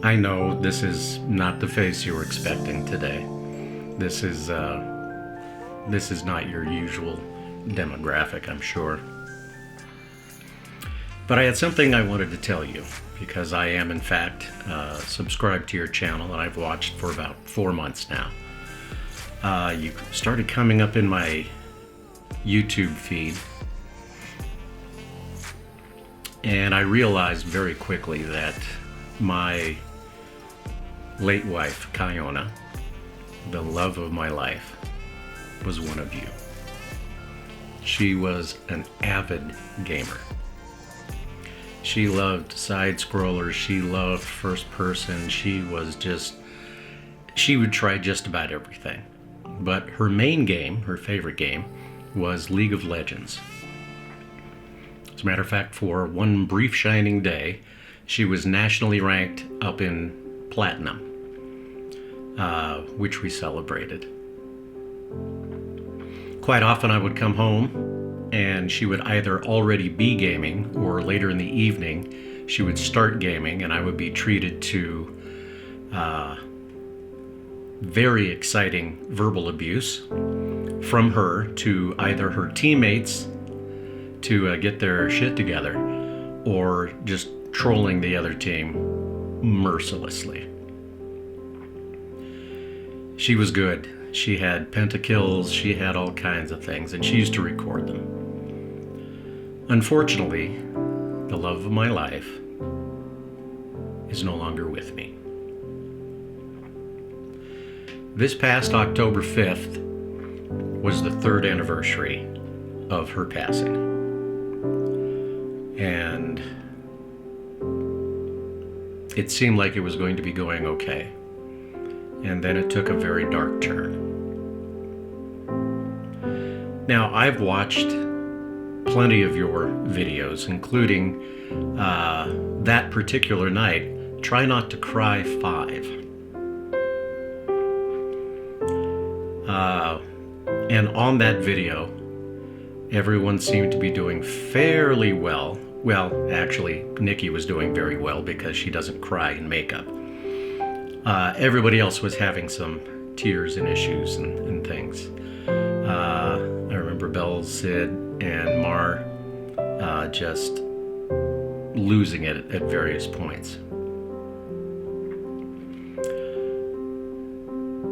I know this is not the face you were expecting today. This is not your usual demographic, I'm sure. But I had something I wanted to tell you because I am, in fact, subscribed to your channel and I've watched for about 4 months now. You started coming up in my YouTube feed, and I realized very quickly that my late wife, Kiona, the love of my life, was one of you. She was an avid gamer. She loved side scrollers, she loved first person, she would try just about everything. But her main game, her favorite game, was League of Legends. As a matter of fact, for one brief shining day, she was nationally ranked up in Platinum, which we celebrated. Quite often I would come home and she would either already be gaming or later in the evening she would start gaming, and I would be treated to very exciting verbal abuse from her to either her teammates to get their shit together, or just trolling the other team mercilessly. She was good. She had pentakills, she had all kinds of things, and she used to record them. Unfortunately, the love of my life is no longer with me. This past October 5th was the 3rd anniversary of her passing. And it seemed like it was going to be going okay. And then it took a very dark turn. Now, I've watched plenty of your videos, including that particular night, Try Not to Cry 5. And on that video, everyone seemed to be doing fairly well. Well, actually, Nikki was doing very well because she doesn't cry in makeup. Everybody else was having some tears and issues and things. I remember Bells, Sid, and Mar just losing it at various points.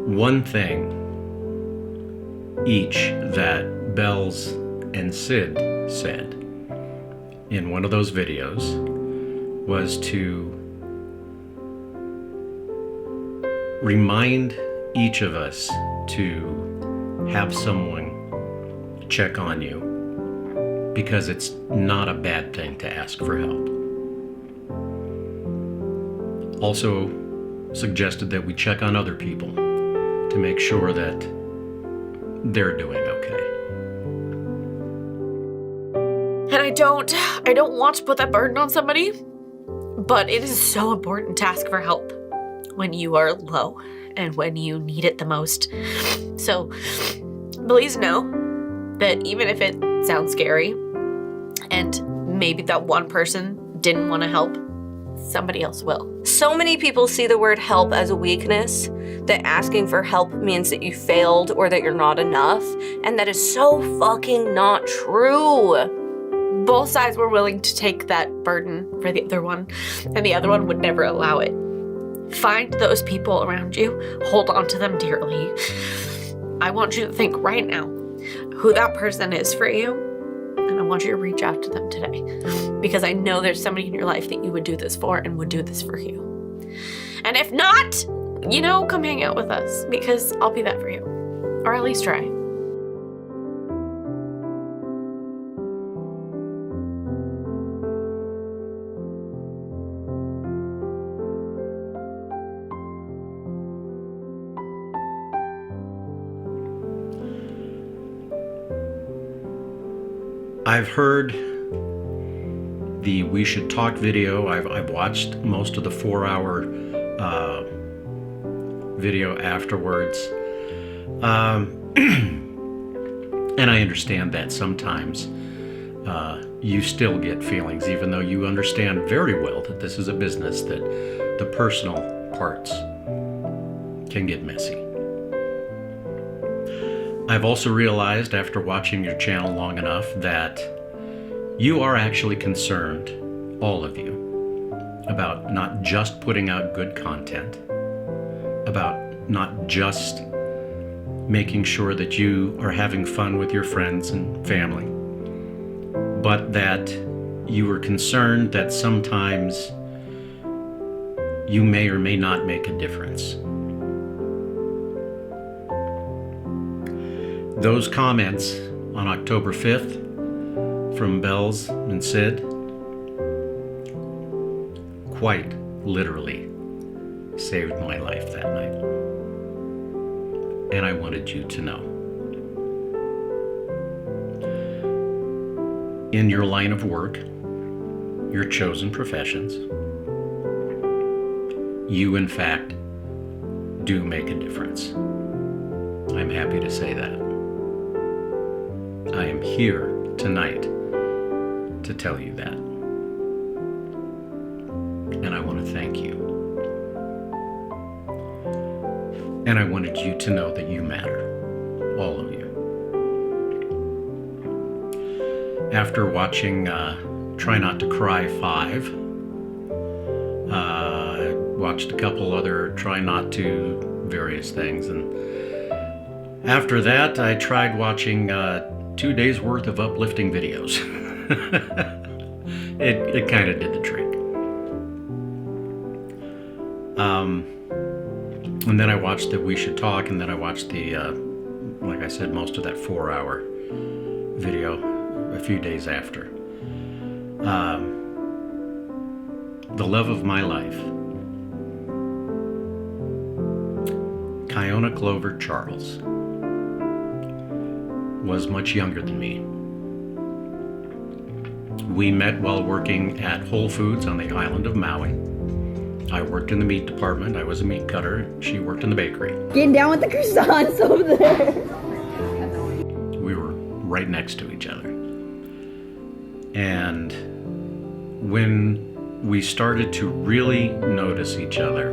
One thing each that Bells and Sid said in one of those videos was to remind each of us to have someone check on you, because it's not a bad thing to ask for help. Also suggested that we check on other people to make sure that they're doing okay. And I don't want to put that burden on somebody, but it is so important to ask for help when you are low and when you need it the most. So please know that even if it sounds scary and maybe that one person didn't want to help, somebody else will. So many people see the word help as a weakness, that asking for help means that you failed or that you're not enough, and that is so fucking not true. Both sides were willing to take that burden for the other one, and the other one would never allow it. Find those people around you, hold on to them dearly. I want you to think right now who that person is for you, and I want you to reach out to them today, because I know there's somebody in your life that you would do this for and would do this for you. And if not, come hang out with us, because I'll be that for you, or at least try. I've heard the We Should Talk video. I've watched most of the 4-hour video afterwards. And I understand that sometimes you still get feelings, even though you understand very well that this is a business that the personal parts can get messy. I've also realized after watching your channel long enough that you are actually concerned, all of you, about not just putting out good content, about not just making sure that you are having fun with your friends and family, but that you are concerned that sometimes you may or may not make a difference. Those comments on October 5th from Bells and Sid quite literally saved my life that night. And I wanted you to know. In your line of work, your chosen professions, you in fact do make a difference. I'm happy to say that. I am here tonight to tell you that. And I want to thank you. And I wanted you to know that you matter, all of you. After watching Try Not to Cry 5, I watched a couple other Try Not to various things, and after that I tried watching 2 days worth of uplifting videos. It kind of did the trick. And then I watched the We Should Talk, and then I watched the, like I said, most of that 4-hour video a few days after. The love of my life, Kiona Clover Charles, was much younger than me. We met while working at Whole Foods on the island of Maui. I worked in the meat department. I was a meat cutter. She worked in the bakery. Getting down with the croissants over there. We were right next to each other. And when we started to really notice each other,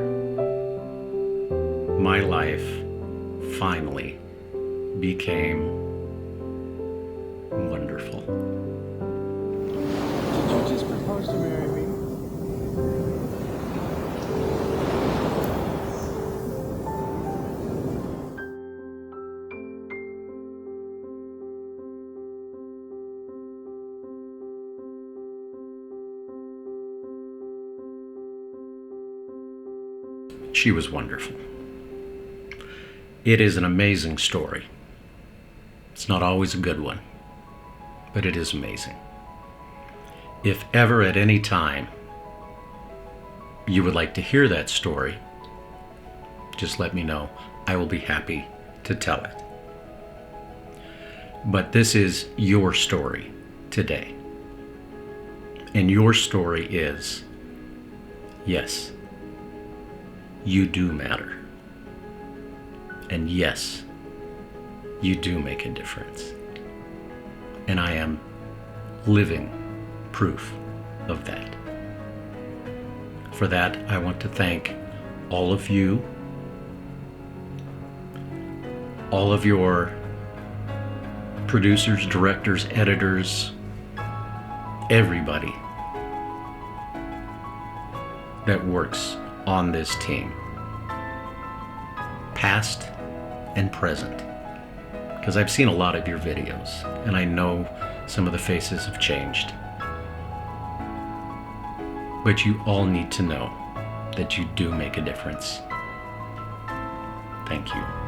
my life finally became wonderful. Did you just propose to marry me? She was wonderful. It is an amazing story. It's not always a good one, but it is amazing. If ever at any time you would like to hear that story, just let me know. I will be happy to tell it. But this is your story today. And your story is, yes, you do matter. And yes, you do make a difference. And I am living proof of that. For that, I want to thank all of you, all of your producers, directors, editors, everybody that works on this team, past and present, because I've seen a lot of your videos and I know some of the faces have changed. But you all need to know that you do make a difference. Thank you.